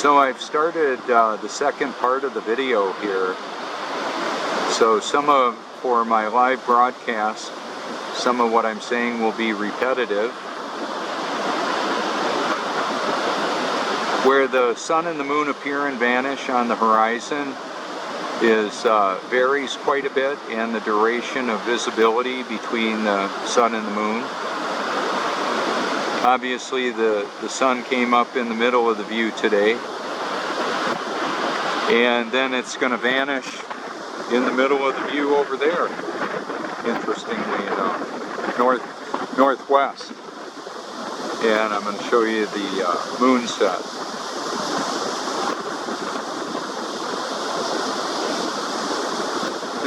So I've started the second part of the video here. So for my live broadcast, some of what I'm saying will be repetitive. Where the sun and the moon appear and vanish on the horizon varies quite a bit, and the duration of visibility between the sun and the moon. Obviously the sun came up in the middle of the view today, and then it's going to vanish in the middle of the view over there, interestingly enough, northwest. And I'm going to show you the moon set.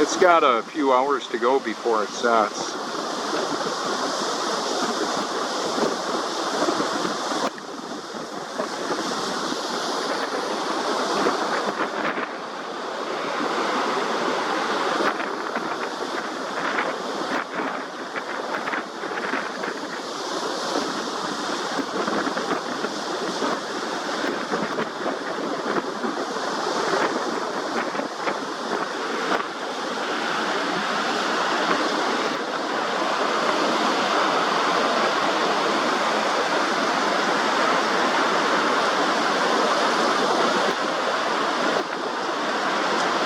It's got a few hours to go before it sets.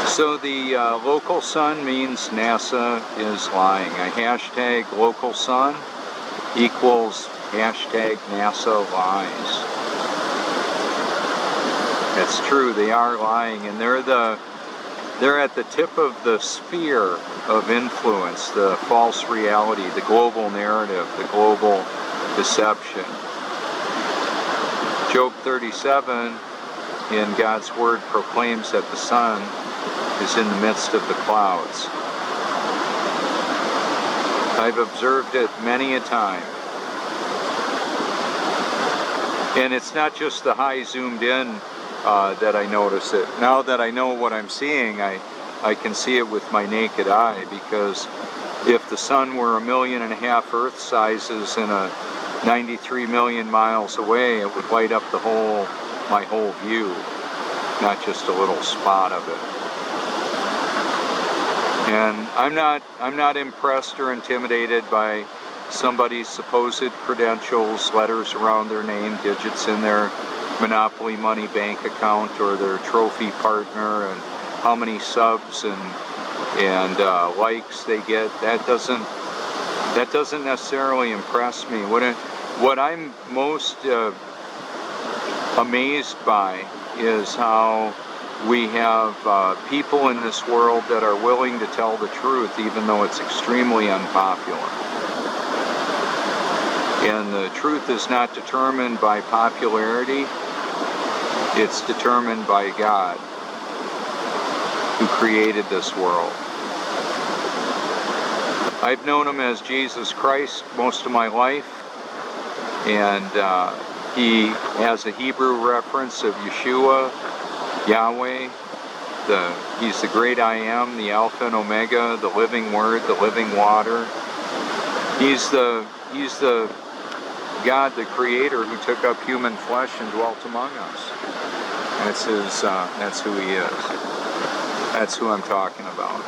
So the local sun means NASA is lying. A hashtag local sun equals hashtag NASA lies. It's true, they are lying, and they're at the tip of the sphere of influence, the false reality, the global narrative, the global deception. Job 37 in God's Word proclaims that the sun is in the midst of the clouds. I've observed it many a time. And it's not just the high zoomed in that I notice it. Now that I know what I'm seeing, I can see it with my naked eye, because if the sun were 1.5 million Earth sizes and 93 million miles away, it would light up my whole view, not just a little spot of it. And I'm not impressed or intimidated by somebody's supposed credentials, letters around their name, digits in their Monopoly Money bank account, or their trophy partner, and how many subs and likes they get. That doesn't necessarily impress me. What I'm most amazed by is how we have people in this world that are willing to tell the truth, even though it's extremely unpopular. And the truth is not determined by popularity, it's determined by God, who created this world. I've known him as Jesus Christ most of my life, and he has a Hebrew reference of Yeshua, Yahweh. He's the great I am, the Alpha and Omega, the living Word, the living water. He's the God, the Creator, who took up human flesh and dwelt among us. That's who he is. That's who I'm talking about.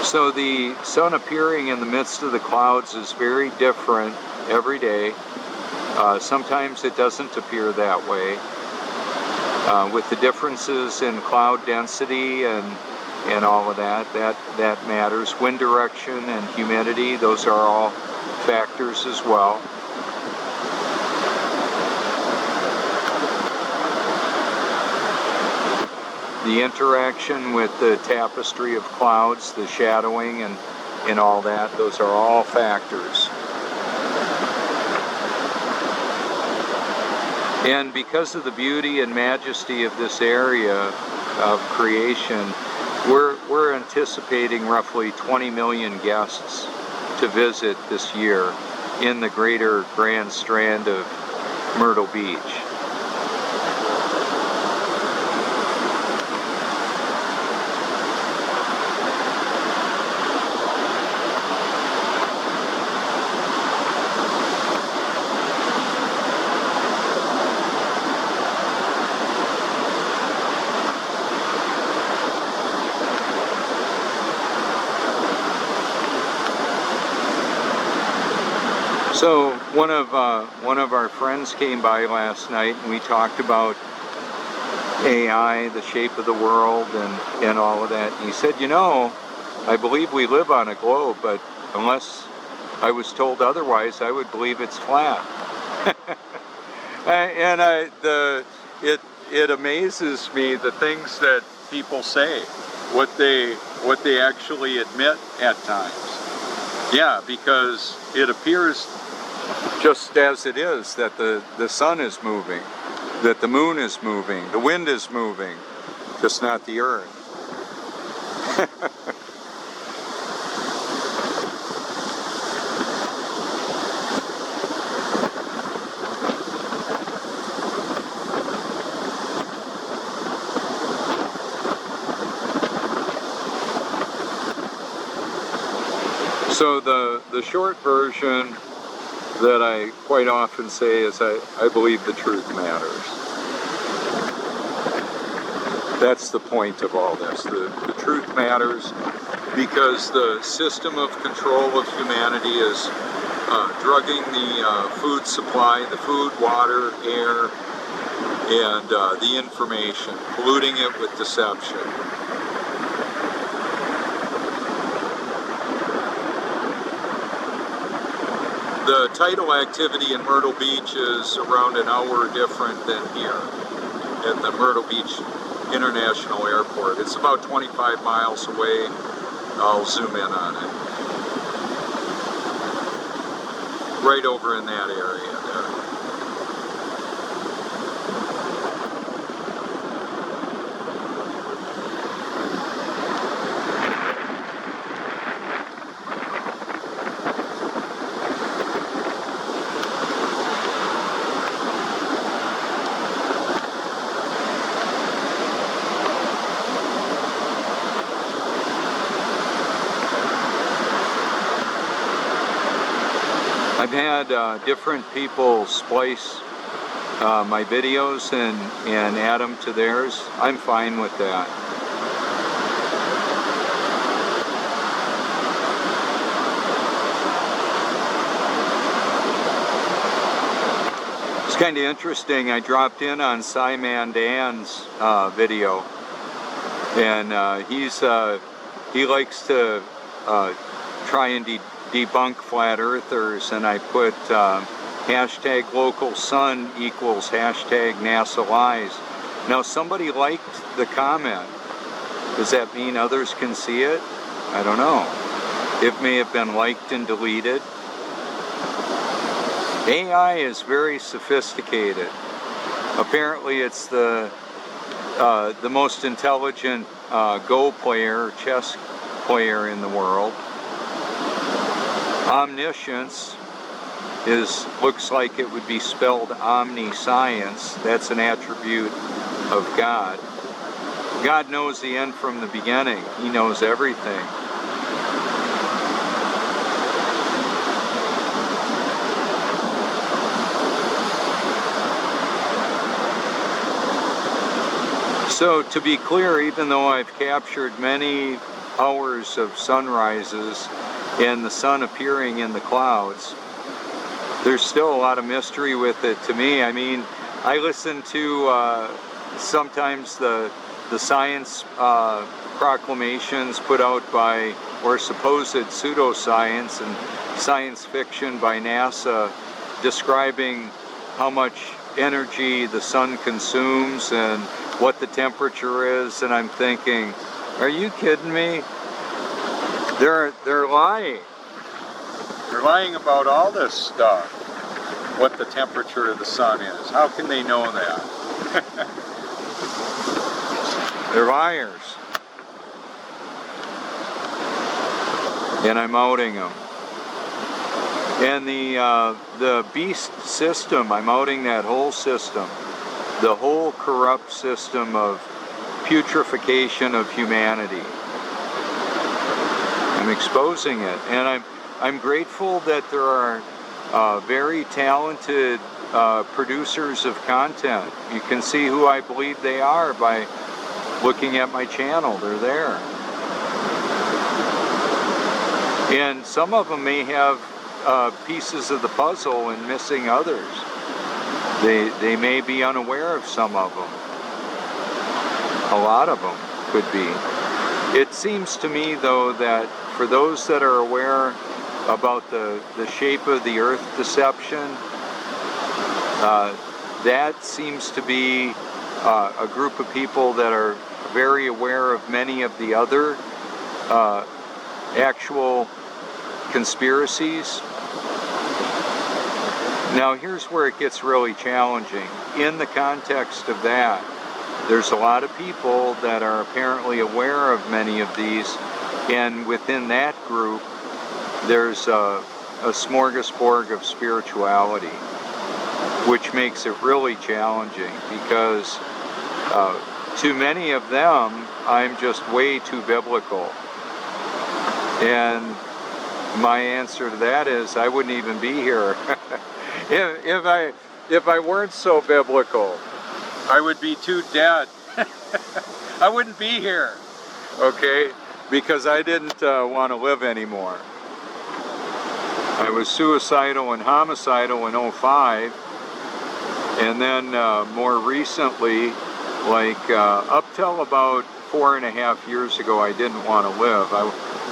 So the sun appearing in the midst of the clouds is very different every day. Sometimes it doesn't appear that way. With the differences in cloud density and all of that matters. Wind direction and humidity, those are all factors as well. The interaction with the tapestry of clouds, the shadowing and all that, those are all factors. And because of the beauty and majesty of this area of creation, we're anticipating roughly 20 million guests to visit this year in the greater Grand Strand of Myrtle Beach. So one of our friends came by last night, and we talked about AI, the shape of the world, and all of that. And he said, you know, I believe we live on a globe, but unless I was told otherwise, I would believe it's flat. And it amazes me the things that people say, what they actually admit at times. Yeah, because it appears just as it is that the sun is moving, that the moon is moving, the wind is moving, just not the earth. So the short version that I quite often say is I believe the truth matters. That's the point of all this. The truth matters because the system of control of humanity is drugging the food supply, the food, water, air, and the information, polluting it with deception. The tidal activity in Myrtle Beach is around an hour different than here at the Myrtle Beach International Airport. It's about 25 miles away. I'll zoom in on it. Right over in that area there. I've had different people splice my videos and add them to theirs. I'm fine with that. It's kind of interesting. I dropped in on Simon Dan's video, and he likes to try and debunk flat earthers, and I put hashtag local sun equals hashtag NASA lies. Now somebody liked the comment. Does that mean others can see it? I don't know. It may have been liked and deleted. AI is very sophisticated. Apparently it's the most intelligent Go player, chess player in the world. Omniscience looks like it would be spelled omniscience. That's an attribute of God. God knows the end from the beginning. He knows everything. So to be clear, even though I've captured many hours of sunrises and the sun appearing in the clouds, there's still a lot of mystery with it to me. I mean, I listen to sometimes the science proclamations put out by, or supposed pseudoscience and science fiction by NASA, describing how much energy the sun consumes and what the temperature is, and I'm thinking, are you kidding me? They're lying. They're lying about all this stuff. What the temperature of the sun is. How can they know that? They're liars. And I'm outing them. And the beast system, I'm outing that whole system. The whole corrupt system of putrefaction of humanity. I'm exposing it, and I'm grateful that there are very talented producers of content. You can see who I believe they are by looking at my channel. They're there. And some of them may have pieces of the puzzle and missing others. They may be unaware of some of them. A lot of them could be. It seems to me, though, that for those that are aware about the shape of the earth deception, that seems to be a group of people that are very aware of many of the other actual conspiracies. Now here's where it gets really challenging. In the context of that, there's a lot of people that are apparently aware of many of these, and within that group there's a smorgasbord of spirituality, which makes it really challenging, because to many of them I'm just way too biblical. And my answer to that is I wouldn't even be here. If I weren't so biblical, I would be too dead. I wouldn't be here, okay? Because I didn't want to live anymore. I was suicidal and homicidal in 2005, and then more recently, like up till about 4.5 years ago, I didn't want to live.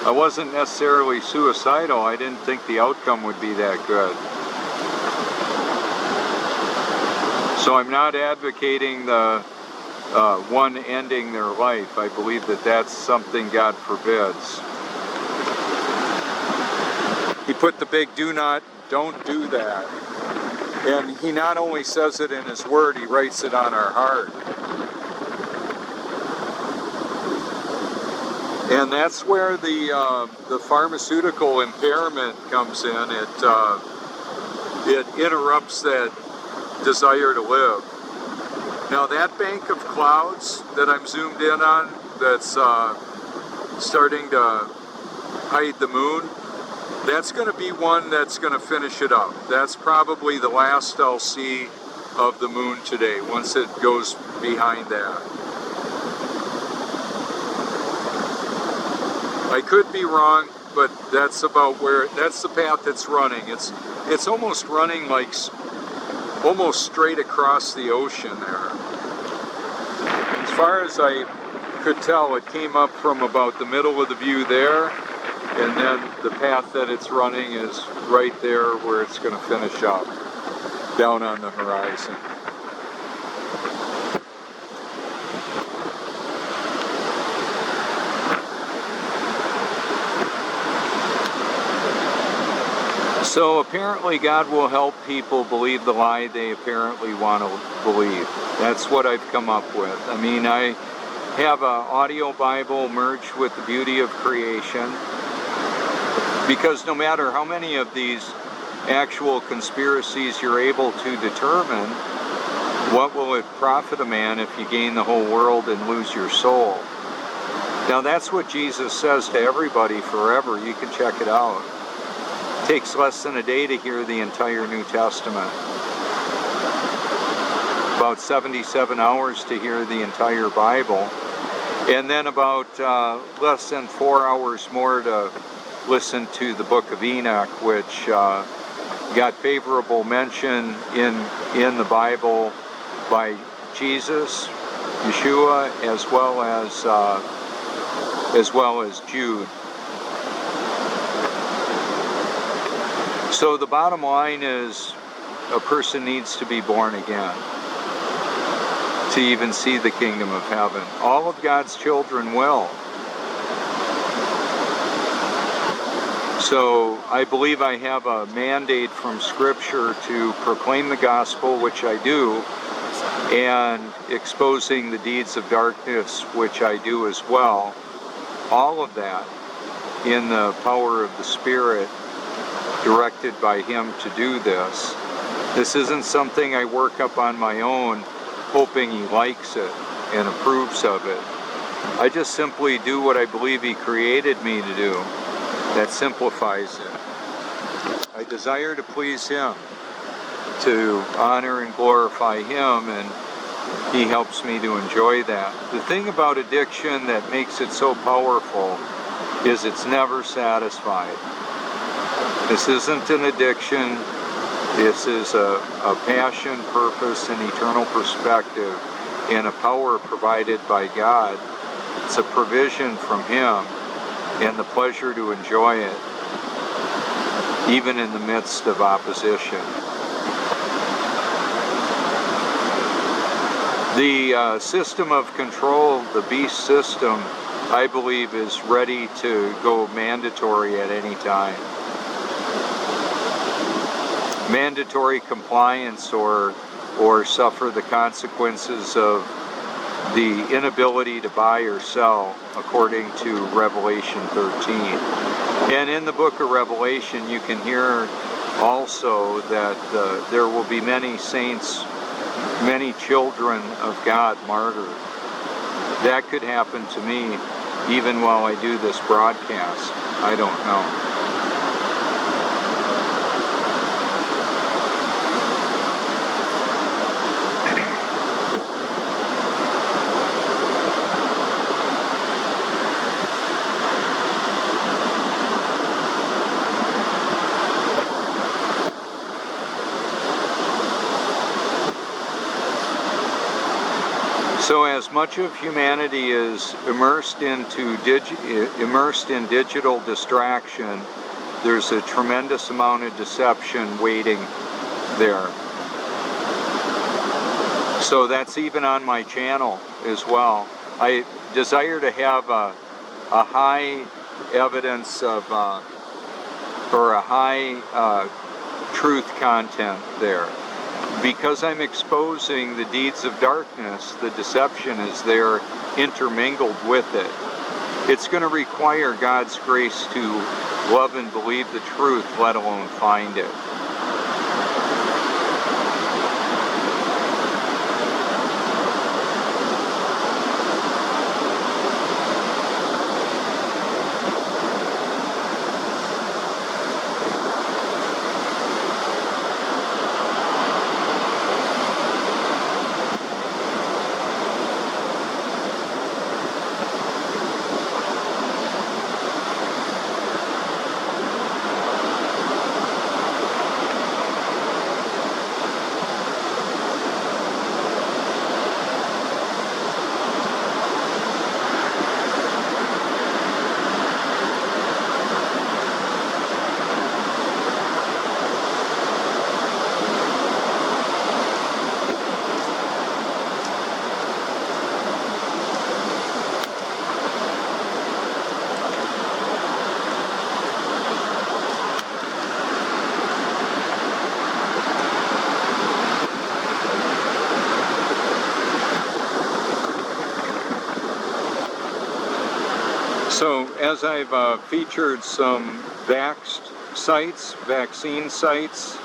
I wasn't necessarily suicidal. I didn't think the outcome would be that good. So I'm not advocating the one ending their life. I believe that that's something God forbids. He put the big don't do that. And he not only says it in his word, he writes it on our heart. And that's where the pharmaceutical impairment comes in. It interrupts that desire to live. Now that bank of clouds that I'm zoomed in on, that's starting to hide the moon, that's going to be one that's going to finish it up. That's probably the last I'll see of the moon today, once it goes behind that. I could be wrong, but that's about that's the path it's running. It's almost running like almost straight across the ocean there. As far as I could tell, it came up from about the middle of the view there, and then the path that it's running is right there where it's going to finish up, down on the horizon. So apparently God will help people believe the lie they apparently want to believe. That's what I've come up with. I mean, I have an audio Bible merged with the beauty of creation, because no matter how many of these actual conspiracies you're able to determine, what will it profit a man if you gain the whole world and lose your soul? Now that's what Jesus says to everybody forever. You can check it out. It takes less than a day to hear the entire New Testament. About 77 hours to hear the entire Bible. And then about less than 4 hours more to listen to the book of Enoch, which got favorable mention in the Bible by Jesus, Yeshua, as well as Jude. So the bottom line is, a person needs to be born again to even see the kingdom of heaven. All of God's children will. So I believe I have a mandate from Scripture to proclaim the gospel, which I do, and exposing the deeds of darkness, which I do as well. All of that in the power of the Spirit, directed by Him to do this. This isn't something I work up on my own, hoping He likes it and approves of it. I just simply do what I believe He created me to do. That simplifies it. I desire to please Him, to honor and glorify Him, and He helps me to enjoy that. The thing about addiction that makes it so powerful is it's never satisfied. This isn't an addiction. This is a passion, purpose, and eternal perspective, and a power provided by God. It's a provision from Him, and the pleasure to enjoy it, even in the midst of opposition. The system of control, the beast system, I believe is ready to go mandatory at any time. Mandatory compliance or suffer the consequences of the inability to buy or sell, according to Revelation 13. And in the book of Revelation, you can hear also that there will be many saints, many children of God martyred. That could happen to me even while I do this broadcast. I don't know. So as much of humanity is immersed in digital distraction, there's a tremendous amount of deception waiting there. So that's even on my channel as well. I desire to have a high evidence of, or a high truth content there. Because I'm exposing the deeds of darkness, the deception is there intermingled with it. It's going to require God's grace to love and believe the truth, let alone find it. So as I've featured some vaccine sites,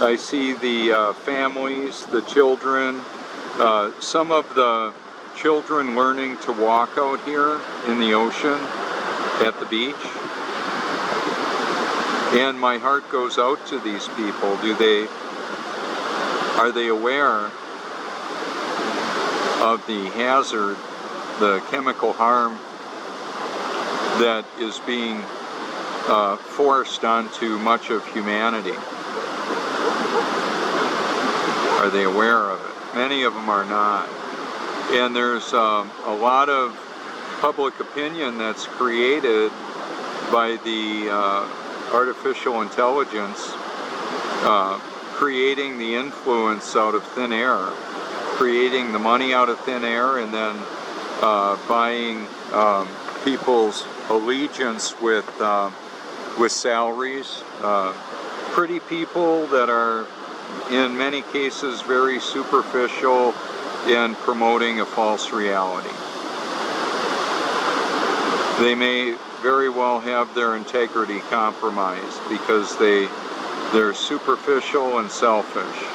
I see the families, the children, some of the children learning to walk out here in the ocean at the beach. And my heart goes out to these people. Are they aware of the hazard, the chemical harm that is being forced onto much of humanity? Are they aware of it? Many of them are not. And there's a lot of public opinion that's created by the artificial intelligence, creating the influence out of thin air, creating the money out of thin air, and then buying people's allegiance with salaries. Pretty people that are in many cases very superficial in promoting a false reality. They may very well have their integrity compromised because they're superficial and selfish.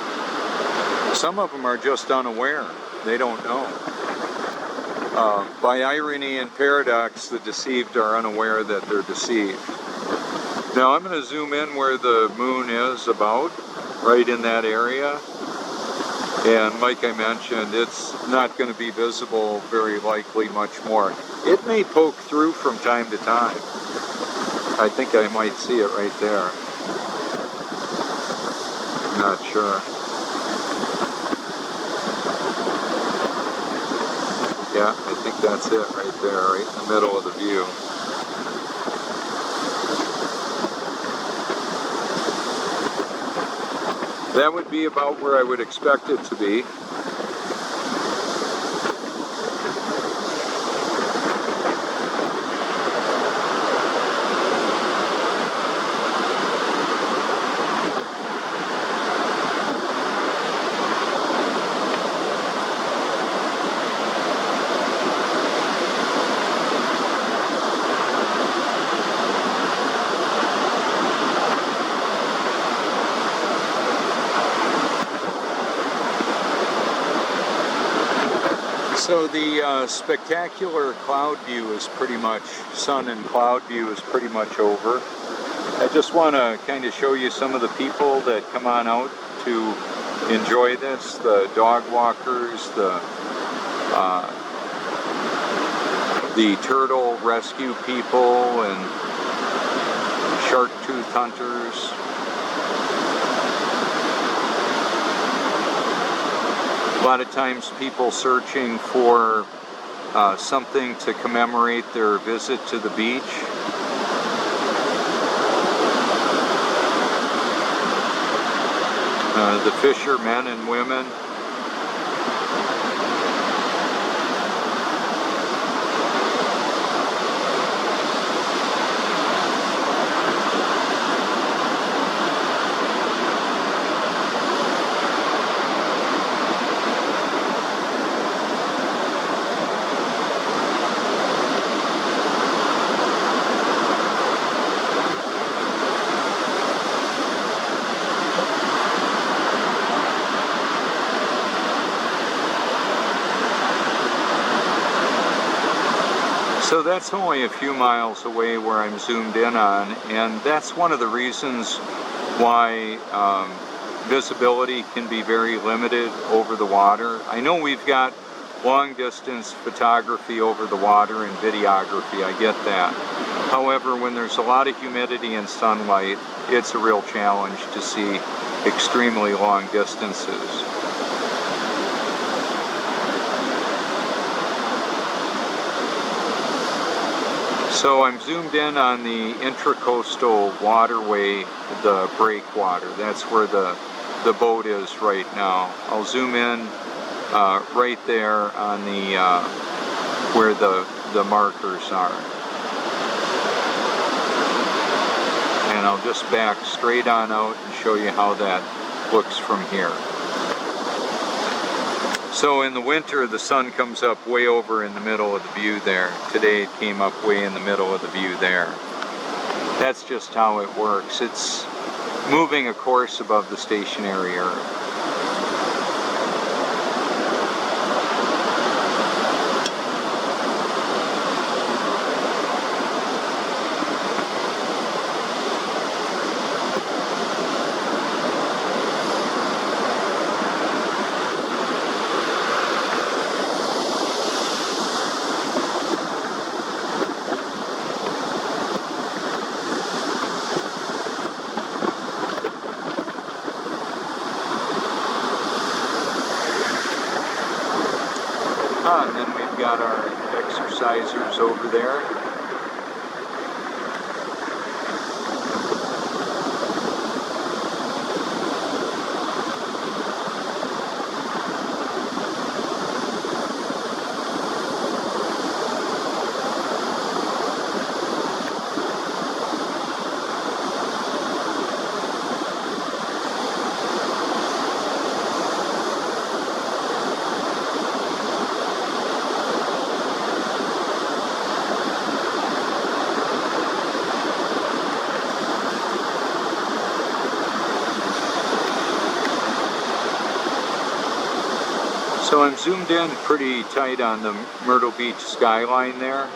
Some of them are just unaware. They don't know. By irony and paradox, the deceived are unaware that they're deceived. Now I'm going to zoom in where the moon is about, right in that area. And like I mentioned, it's not going to be visible very likely much more. It may poke through from time to time. I think I might see it right there. not sure. Yeah, I think that's it right there, right in the middle of the view. That would be about where I would expect it to be. So the spectacular cloud view is pretty much, sun and cloud view is pretty much over. I just want to kind of show you some of the people that come on out to enjoy this, the dog walkers, the turtle rescue people, and shark tooth hunters. A lot of times people searching for something to commemorate their visit to the beach. The fishermen and women. So that's only a few miles away where I'm zoomed in on, and that's one of the reasons why visibility can be very limited over the water. I know we've got long distance photography over the water and videography, I get that. However, when there's a lot of humidity and sunlight, it's a real challenge to see extremely long distances. So I'm zoomed in on the Intracoastal Waterway, the breakwater. That's where the boat is right now. I'll zoom in right there on the where the markers are. And I'll just back straight on out and show you how that looks from here. So in the winter, the sun comes up way over in the middle of the view there. Today it came up way in the middle of the view there. That's just how it works. It's moving a course above the stationary Earth. And then we've got our exercisers over there. So I'm zoomed in pretty tight on the Myrtle Beach skyline there.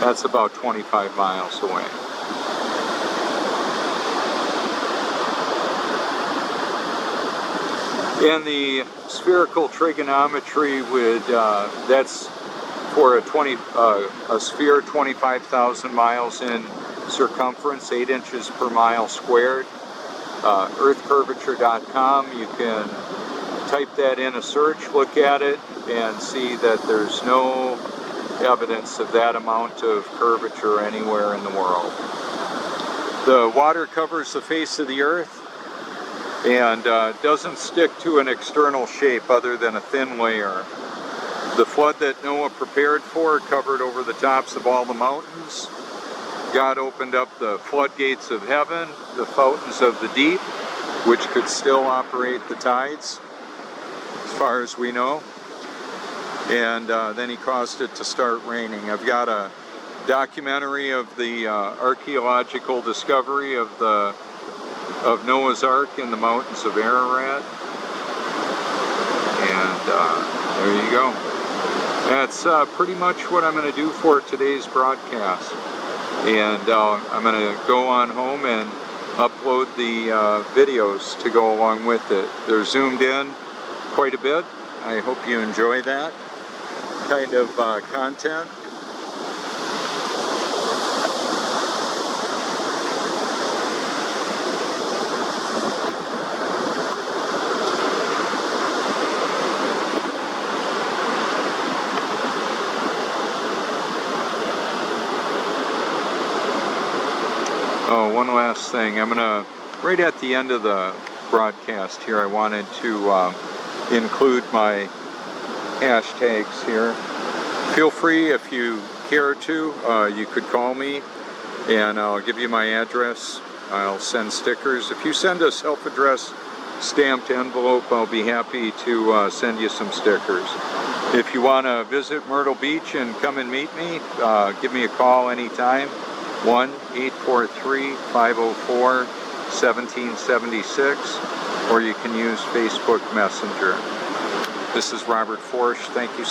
That's about 25 miles away. And the spherical trigonometry would, that's for a sphere 25,000 miles in circumference, 8 inches per mile squared. earthcurvature.com. You can type that in a search, look at it, and see that there's no evidence of that amount of curvature anywhere in the world. The water covers the face of the earth and doesn't stick to an external shape other than a thin layer. The flood that Noah prepared for covered over the tops of all the mountains. God opened up the floodgates of heaven, the fountains of the deep, which could still operate the tides, as far as we know. And then he caused it to start raining. I've got a documentary of the archaeological discovery of Noah's Ark in the mountains of Ararat. And there you go. That's pretty much what I'm going to do for today's broadcast. And I'm going to go on home and upload the videos to go along with it. They're zoomed in quite a bit. I hope you enjoy that kind of content. Oh, one last thing. I'm gonna, right at the end of the broadcast here, I wanted to include my hashtags here. Feel free, if you care to, you could call me and I'll give you my address. I'll send stickers. If you send a self-addressed stamped envelope, I'll be happy to send you some stickers. If you want to visit Myrtle Beach and come and meet me, give me a call anytime. 1-843-504-1776, or you can use Facebook Messenger. This is Robert Forsch. Thank you so much.